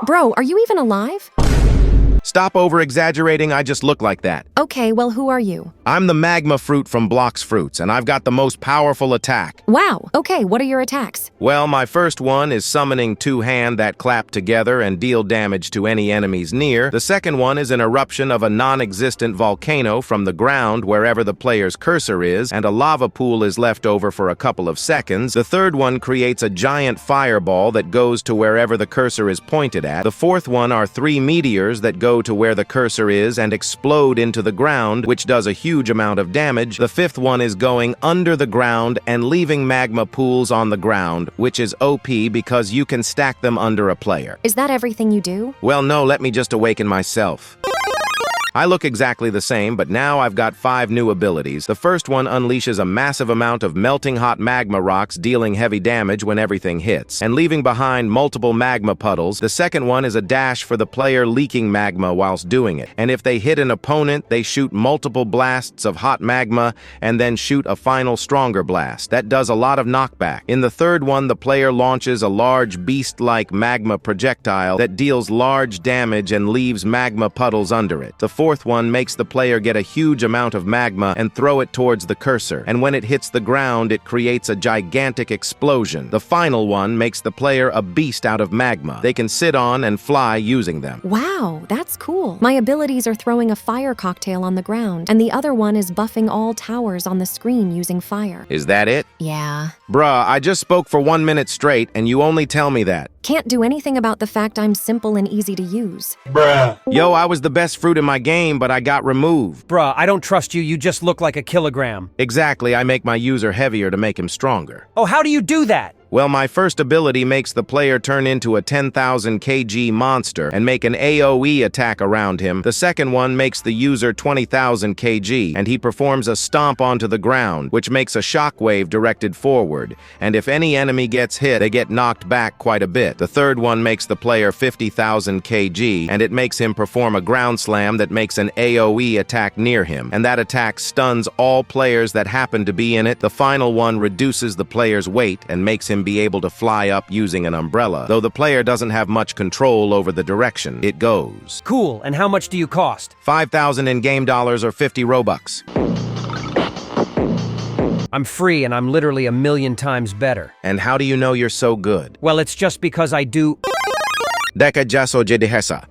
Bro, are you even alive? Stop over-exaggerating, I just look like that. Okay, well, who are you? I'm the magma fruit from Blox fruits, and I've got the most powerful attack. Wow, okay, what are your attacks? Well, my first one is summoning two hands that clap together and deal damage to any enemies near. The second one is an eruption of a non-existent volcano from the ground wherever the player's cursor is, and a lava pool is left over for a couple of seconds. The third one creates a giant fireball that goes to wherever the cursor is pointed at. The fourth one are three meteors that go to where the cursor is and explode into the ground, which does a huge amount of damage. The fifth one is going under the ground and leaving magma pools on the ground, which is OP because you can stack them under a player. Is that everything you do? Well, no, let me just awaken myself. I look exactly the same, but now I've got 5 new abilities. The first one unleashes a massive amount of melting hot magma rocks, dealing heavy damage when everything hits, and leaving behind multiple magma puddles. The second one is a dash for the player leaking magma whilst doing it. And if they hit an opponent, they shoot multiple blasts of hot magma and then shoot a final stronger blast. That does a lot of knockback. In the third one, the player launches a large beast-like magma projectile that deals large damage and leaves magma puddles under it. The fourth one makes the player get a huge amount of magma and throw it towards the cursor, and when it hits the ground, it creates a gigantic explosion. The final one makes the player a beast out of magma. They can sit on and fly using them. Wow, that's cool. My abilities are throwing a fire cocktail on the ground, and the other one is buffing all towers on the screen using fire. Is that it? Yeah. Bruh, I just spoke for 1 minute straight, and you only tell me that. Can't do anything about the fact I'm simple and easy to use. Bruh. Yo, I was the best fruit in my game, but I got removed. Bruh, I don't trust you, you just look like a kilogram. Exactly, I make my user heavier to make him stronger. Oh, how do you do that? Well, my first ability makes the player turn into a 10,000 kg monster and make an AoE attack around him. The second one makes the user 20,000 kg, and he performs a stomp onto the ground, which makes a shockwave directed forward. And if any enemy gets hit, they get knocked back quite a bit. The third one makes the player 50,000 kg, and it makes him perform a ground slam that makes an AoE attack near him. And that attack stuns all players that happen to be in it. The final one reduces the player's weight and makes him be able to fly up using an umbrella, though the player doesn't have much control over the direction it goes. Cool, and how much do you cost? 5,000 in-game dollars or 50 Robux. I'm free and I'm literally a million times better. And how do you know you're so good? Well, it's just because I do... Deka jaso jedihesa.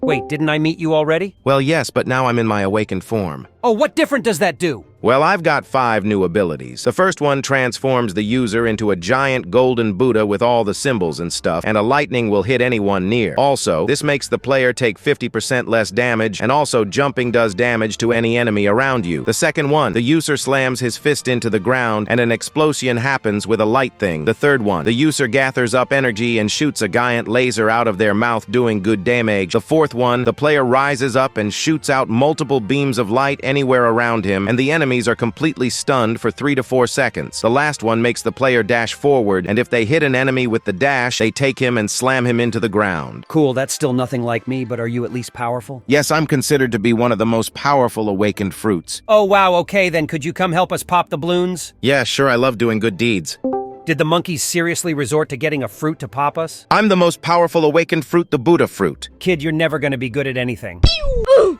Wait, didn't I meet you already? Well, yes, but now I'm in my awakened form. Oh, what different does that do? Well, I've got 5 new abilities. The first one transforms the user into a giant golden Buddha with all the symbols and stuff, and a lightning will hit anyone near. Also, this makes the player take 50% less damage, and also jumping does damage to any enemy around you. The second one, the user slams his fist into the ground, and an explosion happens with a light thing. The third one, the user gathers up energy and shoots a giant laser out of their mouth doing good damage. The fourth one, the player rises up and shoots out multiple beams of light anywhere around him, and the enemies are completely stunned for 3 to 4 seconds. The last one makes the player dash forward, and if they hit an enemy with the dash, they take him and slam him into the ground. Cool, that's still nothing like me, but are you at least powerful? Yes, I'm considered to be one of the most powerful awakened fruits. Oh wow, okay then, could you come help us pop the balloons? Yeah, sure, I love doing good deeds. Did the monkeys seriously resort to getting a fruit to pop us? I'm the most powerful awakened fruit, the Buddha fruit. Kid, you're never gonna be good at anything.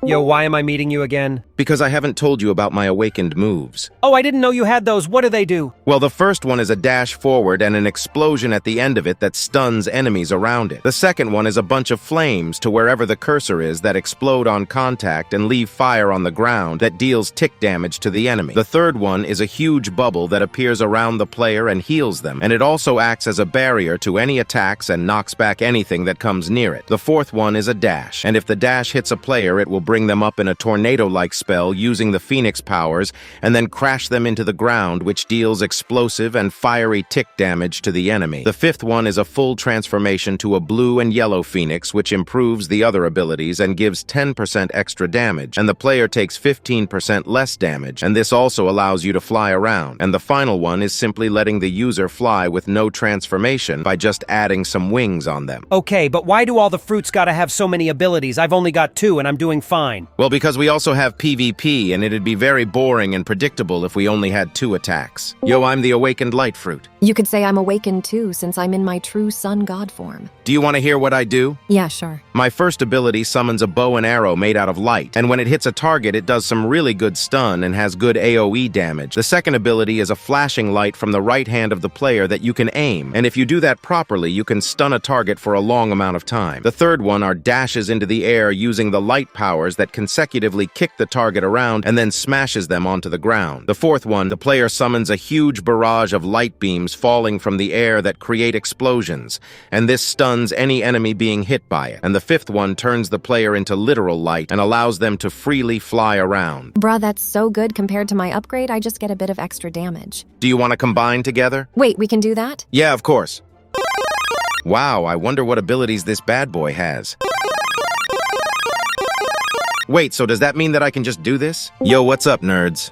Yo, why am I meeting you again? Because I haven't told you about my awakened moves. Oh, I didn't know you had those. What do they do? Well, the first one is a dash forward and an explosion at the end of it that stuns enemies around it. The second one is a bunch of flames to wherever the cursor is that explode on contact and leave fire on the ground that deals tick damage to the enemy. The third one is a huge bubble that appears around the player and heals them, and it also acts as a barrier to any attacks and knocks back anything that comes near it. The fourth one is a dash, and if the dash hits a player, it will bring them up in a tornado-like spell using the Phoenix powers, and then crash them into the ground, which deals explosive and fiery tick damage to the enemy. The fifth one is a full transformation to a blue and yellow Phoenix, which improves the other abilities and gives 10% extra damage, and the player takes 15% less damage, and this also allows you to fly around. And the final one is simply letting the user fly with no transformation by just adding some wings on them. Okay, but why do all the fruits gotta have so many abilities? I've only got 2 and I'm doing fine. Well, because we also have PvP, and it'd be very boring and predictable if we only had 2 attacks. Yo, I'm the awakened light fruit. You could say I'm awakened too, since I'm in my true sun god form. Do you want to hear what I do? Yeah, sure. My first ability summons a bow and arrow made out of light, and when it hits a target, it does some really good stun and has good AoE damage. The second ability is a flashing light from the right hand of the player that you can aim, and if you do that properly, you can stun a target for a long amount of time. The third one are dashes into the air using the light powers that consecutively kick the target around and then smashes them onto the ground. The fourth one, the player summons a huge barrage of light beams falling from the air that create explosions, and this stuns any enemy being hit by it. And the fifth one turns the player into literal light and allows them to freely fly around. Bruh, that's so good compared to my upgrade, I just get a bit of extra damage. Do you want to combine together? Wait, we can do that? Yeah, of course. Wow, I wonder what abilities this bad boy has. Wait, so does that mean that I can just do this? Yo, what's up, nerds?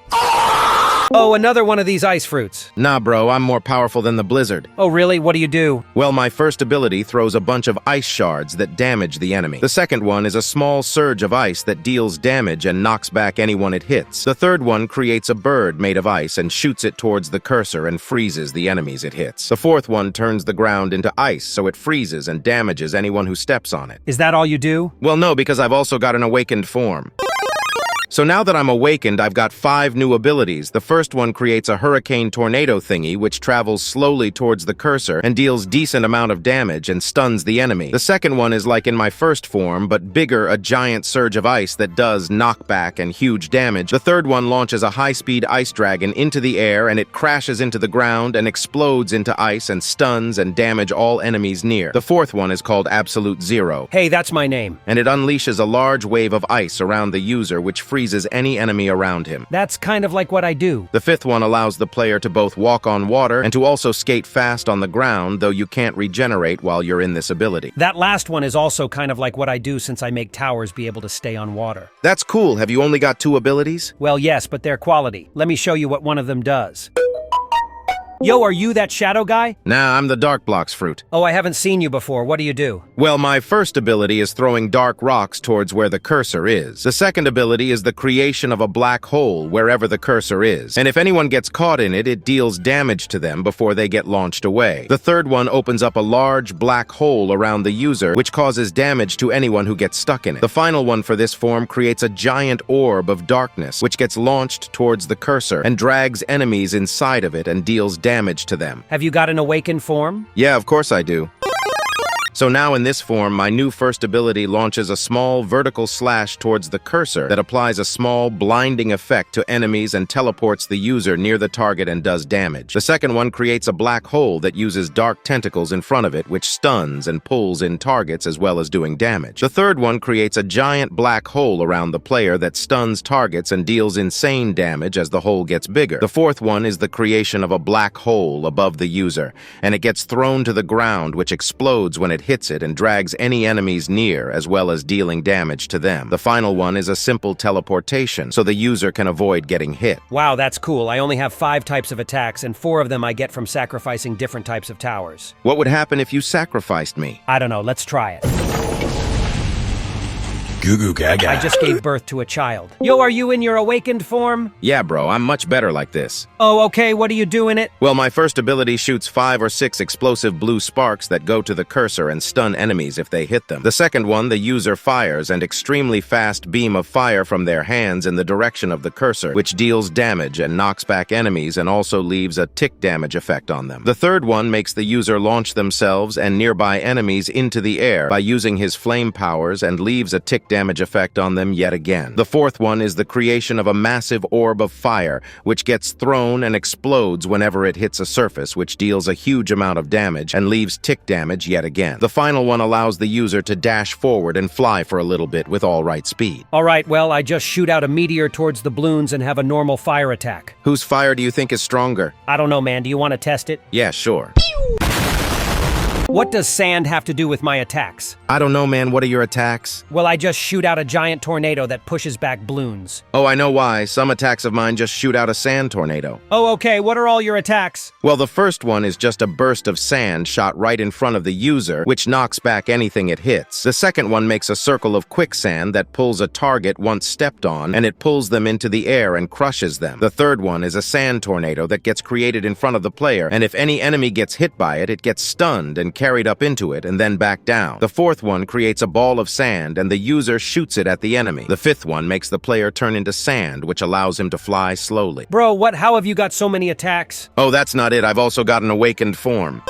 Oh, another one of these ice fruits. Nah, bro, I'm more powerful than the blizzard. Oh, really? What do you do? Well, my first ability throws a bunch of ice shards that damage the enemy. The second one is a small surge of ice that deals damage and knocks back anyone it hits. The third one creates a bird made of ice and shoots it towards the cursor and freezes the enemies it hits. The fourth one turns the ground into ice so it freezes and damages anyone who steps on it. Is that all you do? Well, no, because I've also got an awakened form. So now that I'm awakened, I've got 5 new abilities. The first one creates a hurricane tornado thingy, which travels slowly towards the cursor and deals decent amount of damage and stuns the enemy. The second one is like in my first form, but bigger, a giant surge of ice that does knockback and huge damage. The third one launches a high-speed ice dragon into the air, and it crashes into the ground and explodes into ice and stuns and damage all enemies near. The fourth one is called Absolute Zero. Hey, that's my name. And it unleashes a large wave of ice around the user, which freezes any enemy around him. That's kind of like what I do. The fifth one allows the player to both walk on water and to also skate fast on the ground, though you can't regenerate while you're in this ability. That last one is also kind of like what I do since I make towers be able to stay on water. That's cool. Have you only got 2 abilities? Well, yes, but they're quality. Let me show you what one of them does. Yo, are you that shadow guy? Nah, I'm the dark Blox fruit. Oh, I haven't seen you before. What do you do? Well, my first ability is throwing dark rocks towards where the cursor is. The second ability is the creation of a black hole wherever the cursor is. And if anyone gets caught in it, it deals damage to them before they get launched away. The third one opens up a large black hole around the user, which causes damage to anyone who gets stuck in it. The final one for this form creates a giant orb of darkness, which gets launched towards the cursor and drags enemies inside of it and deals damage to them. Have you got an awakened form? Yeah, of course I do. So now in this form, my new first ability launches a small vertical slash towards the cursor that applies a small blinding effect to enemies and teleports the user near the target and does damage. The second one creates a black hole that uses dark tentacles in front of it, which stuns and pulls in targets as well as doing damage. The third one creates a giant black hole around the player that stuns targets and deals insane damage as the hole gets bigger. The fourth one is the creation of a black hole above the user, and it gets thrown to the ground, which explodes when it hits it and drags any enemies near, as well as dealing damage to them. The final one is a simple teleportation, so the user can avoid getting hit. Wow, that's cool. I only have 5 types of attacks, and 4 of them I get from sacrificing different types of towers. What would happen if you sacrificed me? I don't know. Let's try it. Goo goo gaga. I just gave birth to a child. Yo, are you in your awakened form? Yeah, bro, I'm much better like this. Oh, okay, what do you do in it? Well, my first ability shoots 5 or 6 explosive blue sparks that go to the cursor and stun enemies if they hit them. The second one, the user fires an extremely fast beam of fire from their hands in the direction of the cursor, which deals damage and knocks back enemies and also leaves a tick damage effect on them. The third one makes the user launch themselves and nearby enemies into the air by using his flame powers and leaves a tick damage effect on them yet again. The fourth one is the creation of a massive orb of fire, which gets thrown and explodes whenever it hits a surface, which deals a huge amount of damage and leaves tick damage yet again. The final one allows the user to dash forward and fly for a little bit with all right speed. All right, well, I just shoot out a meteor towards the balloons and have a normal fire attack. Whose fire do you think is stronger? I don't know, man. Do you want to test it? Yeah, sure. What does sand have to do with my attacks? I don't know, man. What are your attacks? Well, I just shoot out a giant tornado that pushes back balloons. Oh, I know why. Some attacks of mine just shoot out a sand tornado. Oh, okay. What are all your attacks? Well, the first one is just a burst of sand shot right in front of the user, which knocks back anything it hits. The second one makes a circle of quicksand that pulls a target once stepped on, and it pulls them into the air and crushes them. The third one is a sand tornado that gets created in front of the player, and if any enemy gets hit by it, it gets stunned and carried up into it and then back down. The fourth one creates a ball of sand, and the user shoots it at the enemy. The fifth one makes the player turn into sand, which allows him to fly slowly. Bro, how have you got so many attacks? Oh, that's not it. I've also got an awakened form.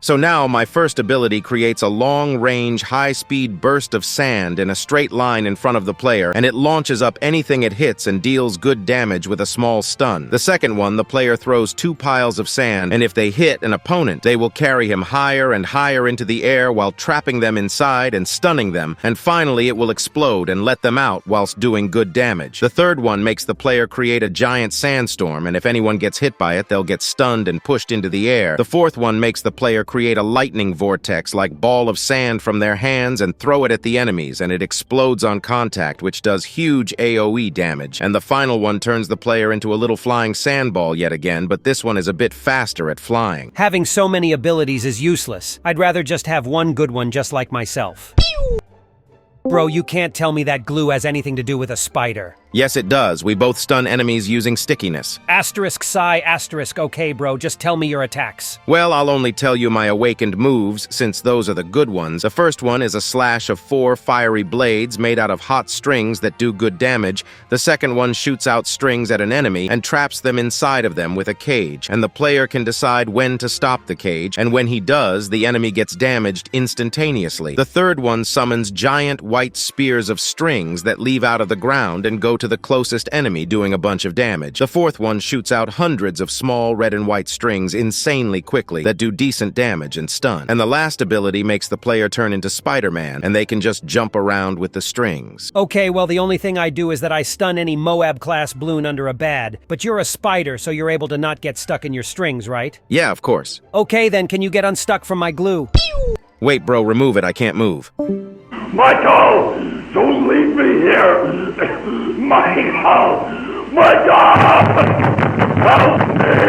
So now, my first ability creates a long-range, high-speed burst of sand in a straight line in front of the player, and it launches up anything it hits and deals good damage with a small stun. The second one, the player throws 2 piles of sand, and if they hit an opponent, they will carry him higher and higher into the air while trapping them inside and stunning them, and finally it will explode and let them out whilst doing good damage. The third one makes the player create a giant sandstorm, and if anyone gets hit by it, they'll get stunned and pushed into the air. The fourth one makes the player create a lightning vortex-like ball of sand from their hands and throw it at the enemies, and it explodes on contact, which does huge AoE damage. And the final one turns the player into a little flying sandball yet again, but this one is a bit faster at flying. Having so many abilities is useless. I'd rather just have one good one just like myself. Bro, you can't tell me that glue has anything to do with a spider. Yes, it does. We both stun enemies using stickiness. Asterisk psi asterisk. Okay, bro, just tell me your attacks. Well, I'll only tell you my awakened moves, since those are the good ones. The first one is a slash of 4 fiery blades made out of hot strings that do good damage. The second one shoots out strings at an enemy and traps them inside of them with a cage, and the player can decide when to stop the cage, and when he does, the enemy gets damaged instantaneously. The third one summons giant white spears of strings that leave out of the ground and go to the closest enemy, doing a bunch of damage. The fourth one shoots out hundreds of small red and white strings insanely quickly that do decent damage and stun. And the last ability makes the player turn into Spider-Man, and they can just jump around with the strings. Okay, well, the only thing I do is that I stun any Moab-class balloon under a B.A.D, but you're a spider, so you're able to not get stuck in your strings, right? Yeah, of course. Okay, then, can you get unstuck from my glue? Wait, bro, remove it. I can't move. Michael! Don't leave me here! Michael! Michael! Help me!